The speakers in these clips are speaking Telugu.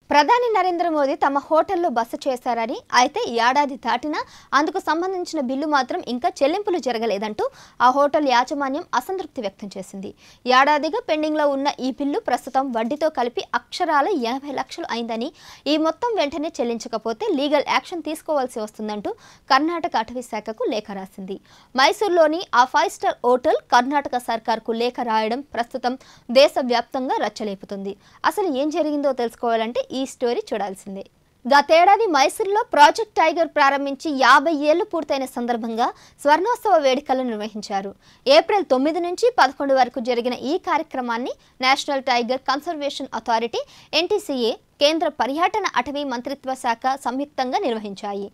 ప్రధాని నరేంద్ర మోదీ తమ హోటల్లో బస చేశారని, అయితే ఏడాది దాటినా అందుకు సంబంధించిన బిల్లు మాత్రం ఇంకా చెల్లింపులు జరగలేదంటూ ఆ హోటల్ యాజమాన్యం అసంతృప్తి వ్యక్తం చేసింది. ఏడాదిగా పెండింగ్లో ఉన్న ఈ బిల్లు ప్రస్తుతం వడ్డీతో కలిపి అక్షరాల 80 లక్షలు అయిందని, ఈ మొత్తం వెంటనే చెల్లించకపోతే లీగల్ యాక్షన్ తీసుకోవాల్సి వస్తుందంటూ కర్ణాటక అటవీ శాఖకు లేఖ రాసింది. మైసూర్లోని ఆ 5 స్టార్ హోటల్ కర్ణాటక సర్కార్కు లేఖ రాయడం ప్రస్తుతం దేశవ్యాప్తంగా రచ్చలేపుతుంది. అసలు ఏం జరిగిందో తెలుసుకోవాలంటే ఈ స్టోరీ చూడాల్సిందే. గతేడాది మైసూరులో ప్రాజెక్ట్ టైగర్ ప్రారంభించి 50 ఏళ్లు పూర్తయిన సందర్భంగా స్వర్ణోత్సవ వేడుకలు నిర్వహించారు. ఏప్రిల్ 9 నుంచి 11 వరకు జరిగిన ఈ కార్యక్రమాన్ని national tiger conservation authority (NTCA), కేంద్ర పర్యాటన అటవీ మంత్రిత్వ శాఖ సంయుక్తంగా నిర్వహించాయి.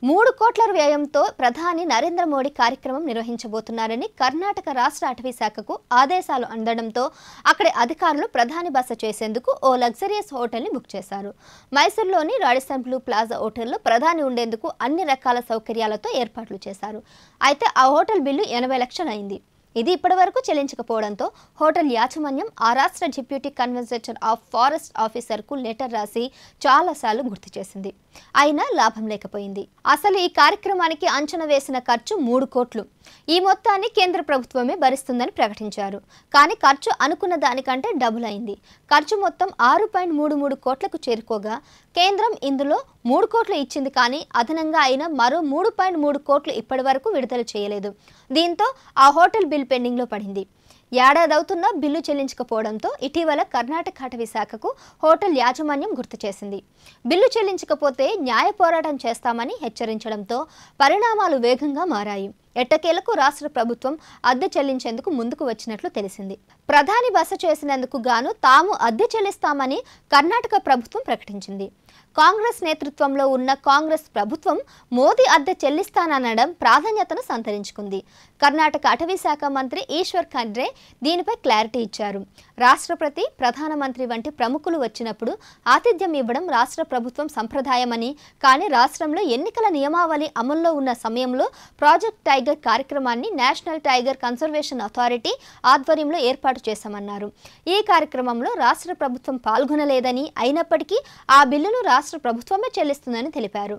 3 కోట్ల వ్యయంతో ప్రధాని నరేంద్ర మోడీ కార్యక్రమం నిర్వహించబోతున్నారని కర్ణాటక రాష్ట్ర అటవీ శాఖకు ఆదేశాలు అందడంతో అక్కడి అధికారులు ప్రధాని బస చేసేందుకు ఓ లగ్జరియస్ హోటల్ని బుక్ చేశారు. మైసూర్లోని రాడిసన్ బ్లూ ప్లాజా హోటల్లో ప్రధాని ఉండేందుకు అన్ని రకాల సౌకర్యాలతో ఏర్పాట్లు చేశారు. అయితే ఆ హోటల్ బిల్లు 80 లక్షలు అయింది. ఇది ఇప్పటివరకు చెల్లించకపోవడంతో హోటల్ యాజమాన్యం ఆ రాష్ట్ర డిప్యూటీ కన్వర్జేటర్ ఆఫ్ ఫారెస్ట్ ఆఫీసర్కు లెటర్ రాసి చాలాసార్లు గుర్తు చేసింది. అయినా లాభం లేకపోయింది. అసలు ఈ కార్యక్రమానికి అంచనా వేసిన ఖర్చు 3 కోట్లు. ఈ మొత్తాన్ని కేంద్ర ప్రభుత్వమే భరిస్తుందని ప్రకటించారు. కానీ ఖర్చు అనుకున్న దానికంటే డబుల్ అయింది. ఖర్చు మొత్తం 6.33 కోట్లకు చేరుకోగా కేంద్రం ఇందులో 3 కోట్లు ఇచ్చింది. కానీ అదనంగా అయిన మరో 3.3 కోట్లు ఇప్పటి వరకు విడుదల చేయలేదు. దీంతో ఆ హోటల్ బిల్ పెండింగ్లో పడింది. ఏడాది అవుతున్నా బిల్లు చెల్లించకపోవడంతో ఇటీవల కర్ణాటక అటవీ శాఖకు హోటల్ యాజమాన్యం గుర్తు చేసింది. బిల్లు చెల్లించకపోతే న్యాయ పోరాటం చేస్తామని హెచ్చరించడంతో పరిణామాలు వేగంగా మారాయి. ఎట్టకేలకు రాష్ట్ర ప్రభుత్వం అద్దె చెల్లించేందుకు ముందుకు వచ్చినట్లు తెలిసింది. ప్రధాని బస చేసినందుకు గాను తాము అద్దె చెల్లిస్తామని కర్ణాటక ప్రభుత్వం ప్రకటించింది. కాంగ్రెస్ నేతృత్వంలో ఉన్న కాంగ్రెస్ ప్రభుత్వం మోదీ అద్దె చెల్లిస్తాననడం ప్రాధాన్యతను సంతరించుకుంది. కర్ణాటక అటవీ శాఖ మంత్రి ఈశ్వర్ ఖండ్రే దీనిపై క్లారిటీ ఇచ్చారు. రాష్ట్రపతి, ప్రధానమంత్రి వంటి ప్రముఖులు వచ్చినప్పుడు ఆతిథ్యం ఇవ్వడం రాష్ట్ర ప్రభుత్వం సంప్రదాయమని, కానీ రాష్ట్రంలో ఎన్నికల నియమావళి అమల్లో ఉన్న సమయంలో ప్రాజెక్ట్ టైగర్ కార్యక్రమాన్ని నేషనల్ టైగర్ కన్సర్వేషన్ అథారిటీ ఆధ్వర్యంలో ఏర్పాటు చేశామన్నారు. ఈ కార్యక్రమంలో రాష్ట్ర ప్రభుత్వం పాల్గొనలేదని, అయినప్పటికీ ఆ బిల్లును రాష్ట్ర ప్రభుత్వమే చెల్లిస్తుందని తెలిపారు.